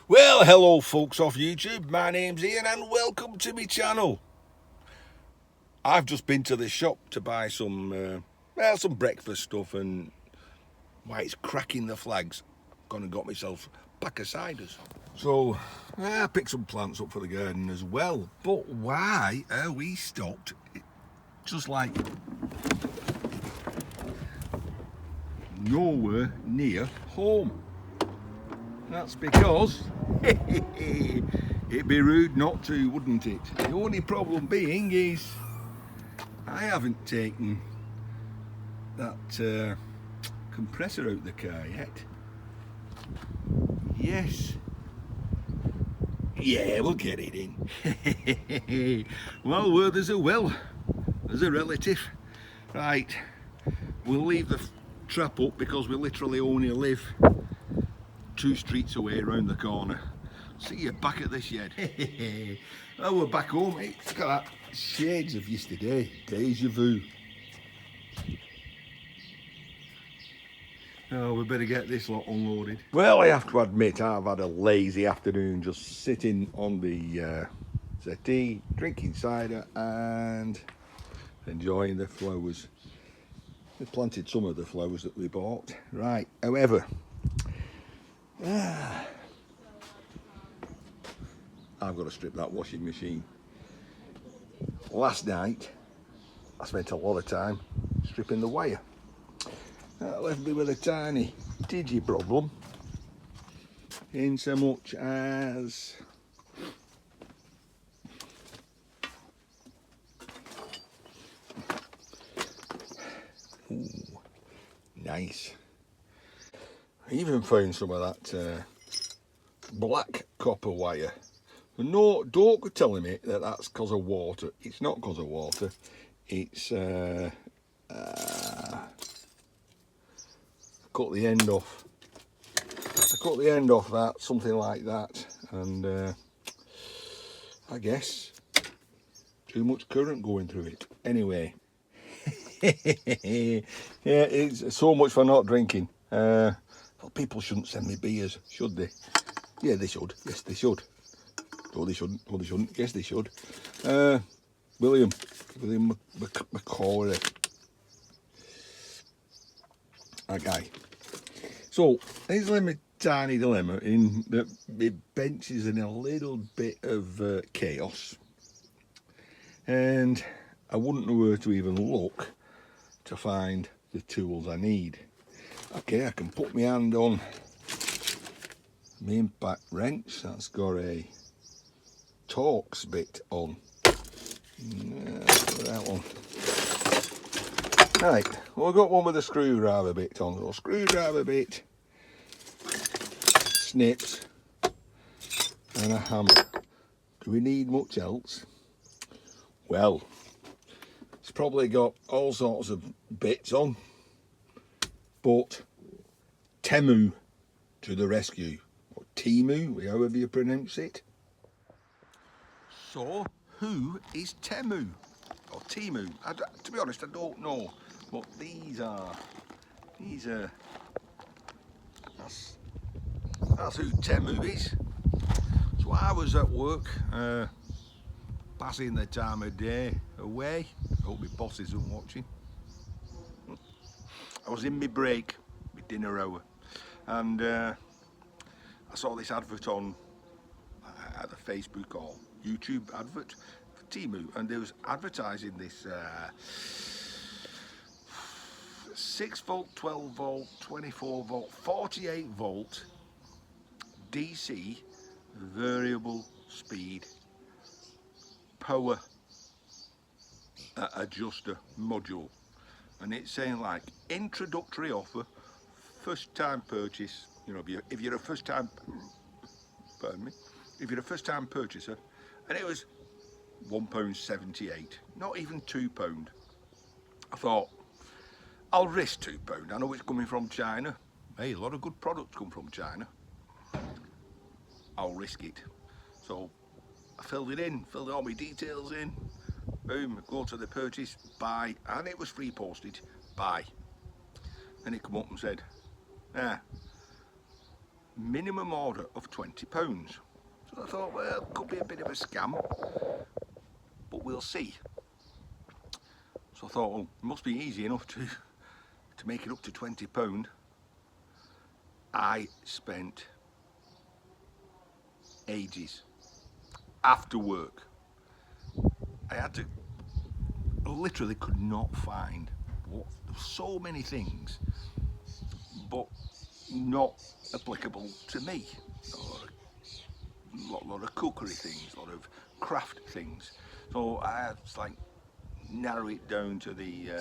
Well, hello folks off YouTube, my name's Ian and welcome to my channel. I've just been to the shop to buy some breakfast stuff, and why it's cracking the flags, gone and got myself a pack of ciders. So I picked some plants up for the garden as well, but why are we stopped just like nowhere near home? That's because it'd be rude not to, wouldn't it? The only problem being is I haven't taken that compressor out the car yet. Yes. Yeah, we'll get it in. Well, where there's a will, there's a relative. Right, we'll leave the trap up because we literally only live 2 streets away around the corner. See you back at the shed. Well, we're back home. Hey, look at that. Shades of yesterday. Deja vu. Oh, we better get this lot unloaded. Well, I have to admit, I've had a lazy afternoon just sitting on the settee, drinking cider and enjoying the flowers. We planted some of the flowers that we bought. Right, however, I've got to strip that washing machine. Last night, I spent a lot of time stripping the wire. That left me with a tiny digi problem, in so much as ooh, nice. I even found some of that black copper wire. No, don't go telling me that that's because of water. It's not because of water. It's cut the end off. I cut the end off that, something like that, and I guess too much current going through it. Anyway, yeah, it's so much for not drinking. Well, people shouldn't send me beers, should they? Yeah, they should. Yes, they should. Oh, they shouldn't. Oh, they shouldn't. Yes, they should. William McCauley. That guy. So, here's my tiny dilemma in that my bench is in a little bit of chaos. And I wouldn't know where to even look to find the tools I need. Okay, I can put my hand on my impact wrench. That's got a Torx bit on. That one. Right, well, I've got one with a screwdriver bit on. So screwdriver bit, snips, and a hammer. Do we need much else? Well, it's probably got all sorts of bits on, but Temu to the rescue, or Temu, however you pronounce it. So, who is Temu? Or Temu? To be honest, I don't know. But that's who Temu is. So I was at work, passing the time of day away. Hope my boss isn't watching. I was in my break, my dinner hour, and I saw this advert on either Facebook or YouTube advert for Temu, and they was advertising this 6 volt, 12 volt, 24 volt, 48 volt DC variable speed power adjuster module, and it's saying like introductory offer, first time purchase. You know, if you're a first time, pardon me, if you're a first time purchaser, and it was £1.78, not even £2. I thought, I'll risk £2. I know it's coming from China. Hey, a lot of good products come from China. I'll risk it. So I filled it in, filled all my details in. Boom, go to the purchase, buy, and it was free postage, buy. Then it come up and said, minimum order of £20. So I thought, well, it could be a bit of a scam, but we'll see. So I thought, well, it must be easy enough to make it up to £20. I spent ages after work. I literally could not find so many things, but not applicable to me. A lot of cookery things, a lot of craft things. So I had to like narrow it down to the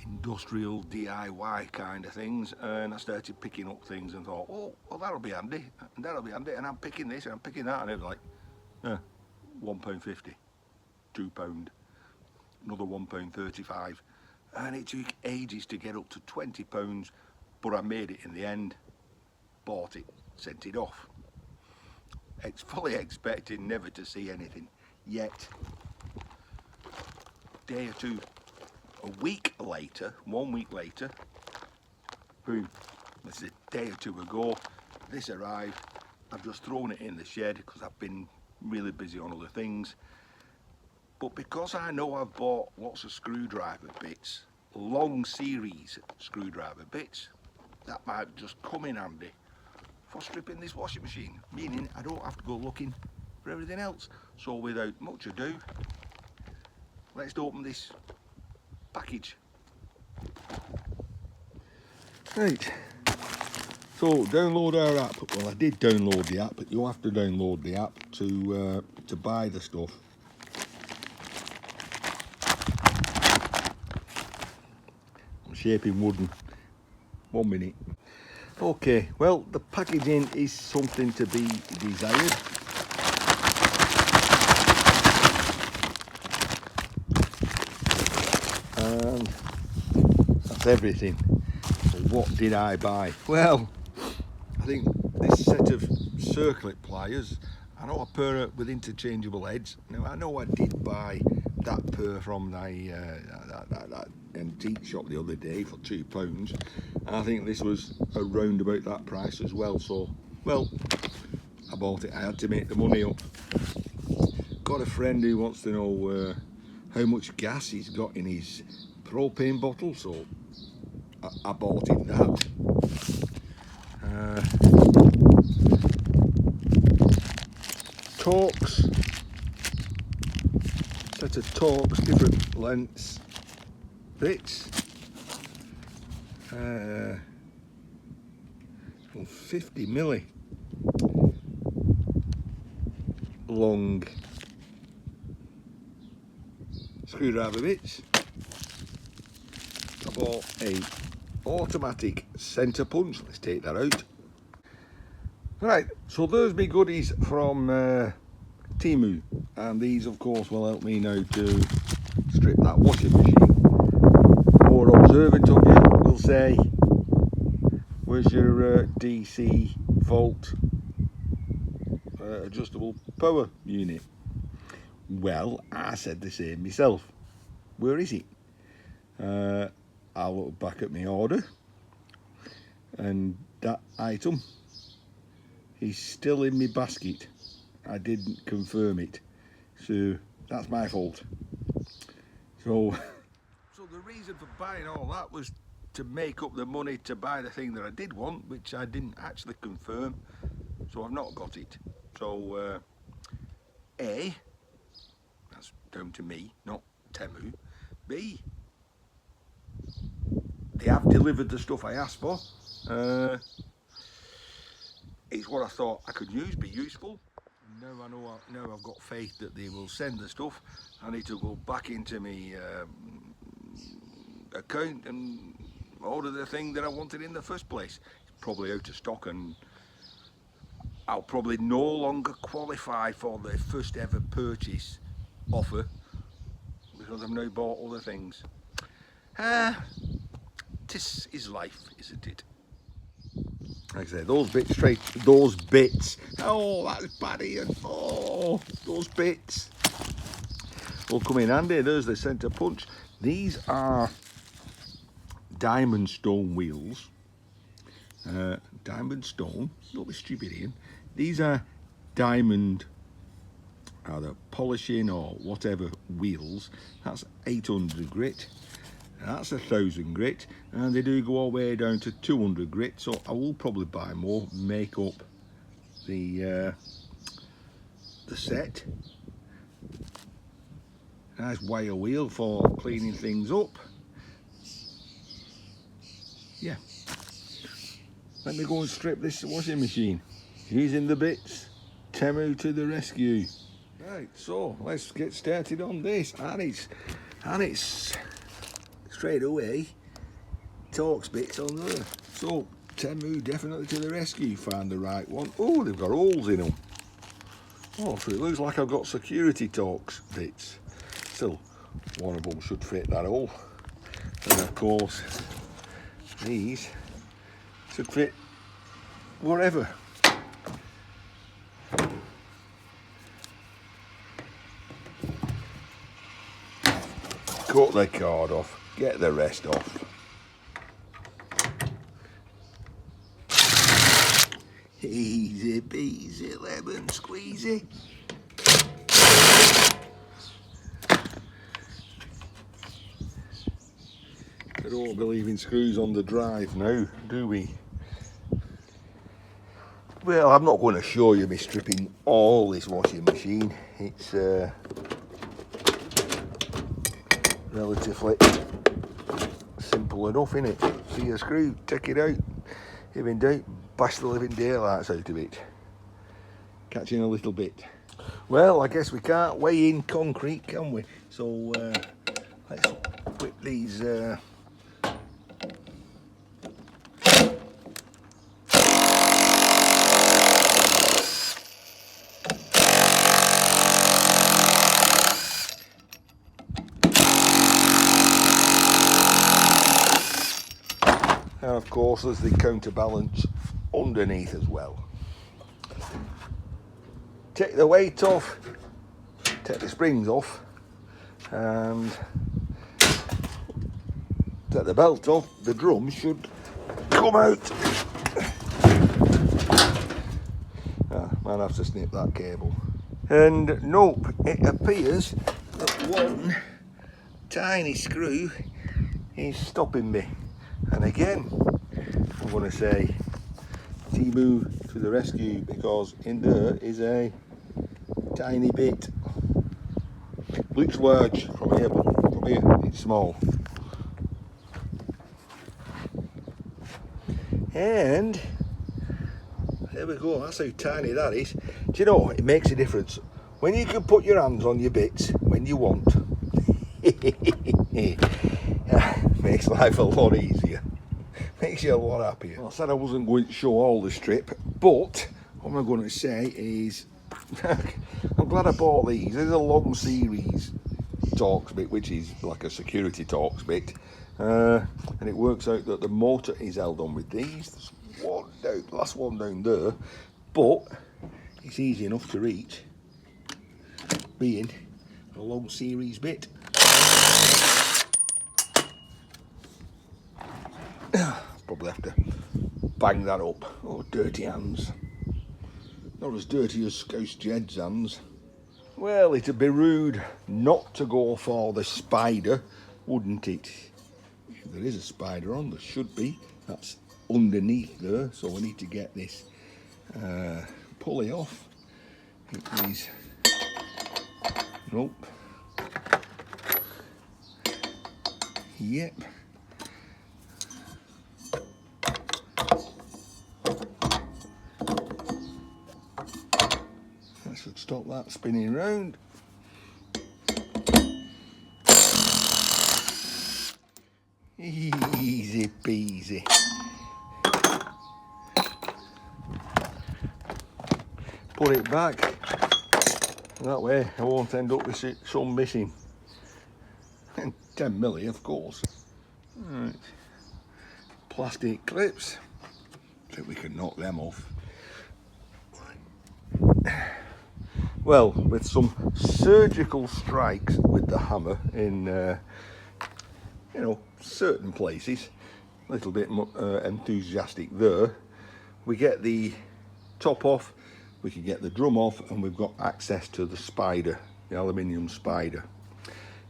industrial DIY kind of things, and I started picking up things and thought, oh, well, that'll be handy, and that'll be handy, and I'm picking this and I'm picking that, and it was like £1.50, £2, another £1.35, and it took ages to get up to £20, but I made it in the end, bought it, sent it off. It's fully expecting never to see anything, yet day or two, a week later, 1 week later, boom, this is a day or two ago, this arrived. I've just thrown it in the shed because I've been really busy on other things. But because I know I've bought lots of screwdriver bits, long series screwdriver bits, that might just come in handy for stripping this washing machine, meaning I don't have to go looking for everything else. So without much ado, let's open this package. Right, so download our app. Well, I did download the app, but you have to download the app to buy the stuff. I'm shaping wooden. 1 minute. Okay, well, the packaging is something to be desired. And that's everything. So what did I buy? Well, I think this set of circlip pliers, I know a pair with interchangeable heads. Now I know I did buy that pair from that antique shop the other day for £2, and I think this was around about that price as well. So, well, I bought it. I had to make the money up. Got a friend who wants to know how much gas he's got in his propane bottle, so I bought him that. Torques, set of Torques, different lengths, bits. 50 milli long screwdriver bits. I bought a automatic centre punch. Let's take that out. Right, so there's my goodies from Temu, and these of course will help me now to strip that washing machine. More observant of you will say, where's your DC volt adjustable power unit? Well, I said the same myself. Where is it? I look back at my order, and that item is still in my basket. I didn't confirm it, so that's my fault. So the reason for buying all that was to make up the money to buy the thing that I did want, which I didn't actually confirm, so I've not got it. So A, that's down to me, not Temu. B, they have delivered the stuff I asked for. It's what I thought I could use, be useful. Now I've got faith that they will send the stuff. I need to go back into my account and order the thing that I wanted in the first place. It's probably out of stock, and I'll probably no longer qualify for the first ever purchase offer because I've now bought other things. This is life, isn't it? Like I say, those bits, oh, that's Paddy, and oh, those bits will come in handy. There's the centre punch. These are diamond stone wheels, diamond stone. Don't be stupid, Ian. These are diamond, either polishing or whatever wheels. That's 800 grit. That's 1000 grit, and they do go all the way down to 200 grit. So I will probably buy more, make up the set. Nice wire wheel for cleaning things up. Yeah. Let me go and strip this washing machine. Using the bits. Temu to the rescue. Right, so let's get started on this. And it's straight away Torx bits on there. So Temu definitely to the rescue. Find the right one. Oh, they've got holes in them. Oh, so it looks like I've got security Torx bits. Still, one of them should fit that hole. And of course, these should fit wherever. Cut the card off, get the rest off. Easy peasy lemon squeezy. I don't believe in screws on the drive now, do we? Well, I'm not going to show you me stripping all this washing machine. It's relatively simple enough, innit? See a screw, take it out. If in doubt, bash the living daylights out of it. Catch you in a little bit. Well, I guess we can't weigh in concrete, can we? So let's whip these and of course there's the counterbalance underneath as well. Take the weight off, take the springs off, and take the belt off. The drum should come out. Might have to snip that cable. And nope, it appears that one tiny screw is stopping me. And again, I'm going to say Temu to the rescue, because in there is a tiny bit. Looks large from here, but from here it's small. And there we go, that's how tiny that is. Do you know, it makes a difference. When you can put your hands on your bits when you want, makes life a lot easier. Makes you a lot happier. Well, I said I wasn't going to show all the strip, but what I'm going to say is I'm glad I bought these. There's a long series Torx bit, which is like a security Torx bit, and it works out that the motor is held on with these. There's one down, last one down there, but it's easy enough to reach, being a long series bit. Probably have to bang that up. Oh, dirty hands. Not as dirty as Scouse Jed's hands. Well, it'd be rude not to go for the spider, wouldn't it? If there is a spider on, there should be. That's underneath there, so we need to get this pulley off. It is... Nope. Yep. Should stop that spinning round. Easy peasy. Put it back. That way I won't end up with some missing. And 10 milli, of course. Right. Plastic clips. So we can knock them off. Well, with some surgical strikes with the hammer in, you know, certain places, a little bit enthusiastic there, we get the top off, we can get the drum off, and we've got access to the spider, the aluminium spider.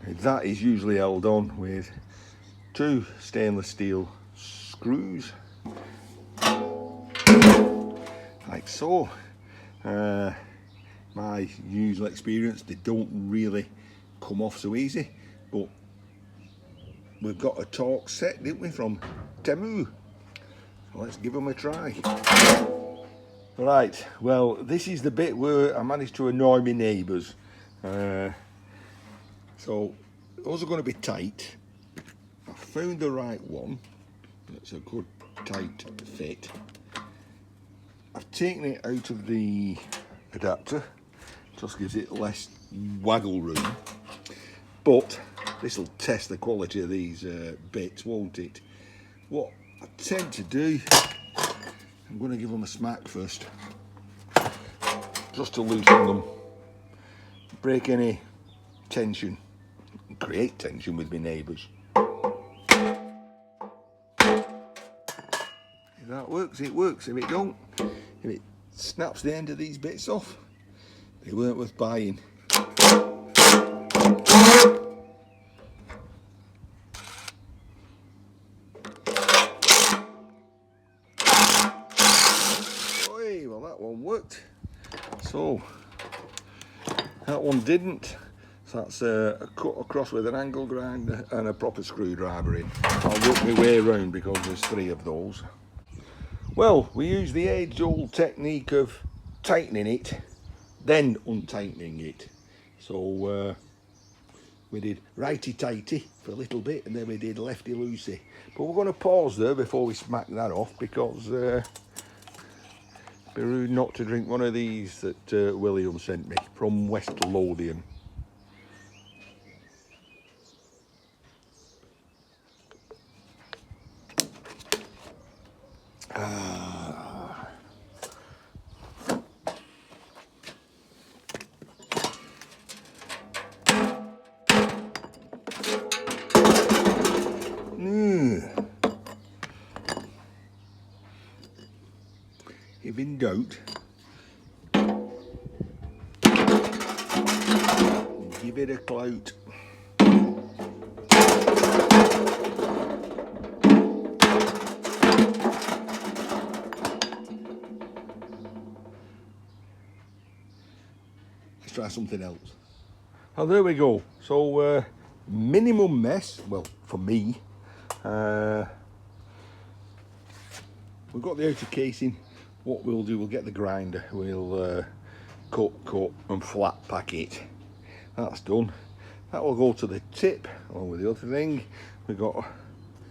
And that is usually held on with 2 stainless steel screws, like so. My usual experience, they don't really come off so easy, but we've got a torque set, didn't we, from Temu? So let's give them a try. Right, well, this is the bit where I managed to annoy my neighbours. So those are going to be tight. I found the right one. It's a good tight fit. I've taken it out of the adapter, just gives it less waggle room, but this will test the quality of these bits, won't it? What I tend to do, I'm going to give them a smack first, just to loosen them, break any tension, create tension with my neighbours. If that works, it works. If it don't, if it snaps the end of these bits off, they weren't worth buying. Oi, well, that one worked. So that one didn't. So that's a cut across with an angle grinder and a proper screwdriver in. I'll work my way around because there's 3 of those. Well, we use the age-old technique of tightening it, then untightening it. So we did righty-tighty for a little bit, and then we did lefty-loosey. But we're going to pause there before we smack that off, because it'd be rude not to drink one of these that William sent me from West Lothian. If in doubt, give it a clout. Let's try something else. Oh, there we go. So minimum mess, well, for me. We've got the outer casing. What we'll do, we'll get the grinder, we'll cut and flat pack it. That's done. That will go to the tip along with the other thing. We've got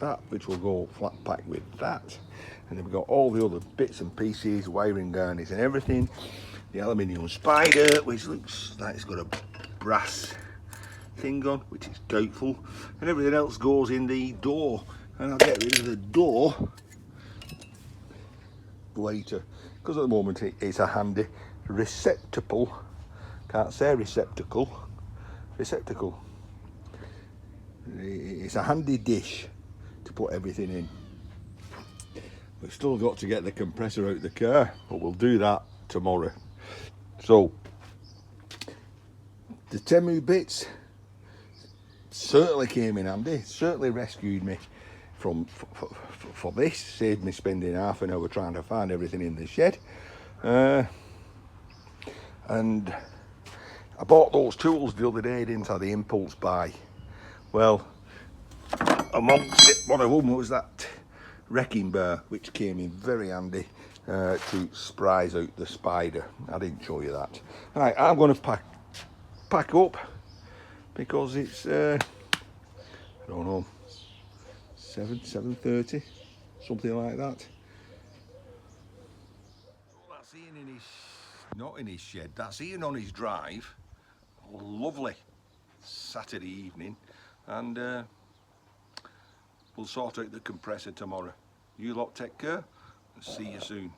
that which will go flat pack with that, and then we've got all the other bits and pieces, wiring garnish and everything. The aluminium spider, which looks like it's got a brass thing on, which is doubtful, and everything else goes in the door, and I'll get rid of the door later, because at the moment it's a handy receptacle. Can't say receptacle. It's a handy dish to put everything in. We've still got to get the compressor out the car, but we'll do that tomorrow. So the Temu bits certainly came in handy, certainly rescued me for this, saved me spending half an hour trying to find everything in the shed. And I bought those tools the other day, didn't I, the impulse buy. Well, amongst it, one of them was that wrecking bar, which came in very handy to sprise out the spider. I didn't show you that. All right, I'm going to pack up, because it's I don't know, 7:30, something like that. Well, that's Ian in his, not in his shed, that's Ian on his drive. Lovely Saturday evening, and we'll sort out the compressor tomorrow. You lot take care, and see you soon.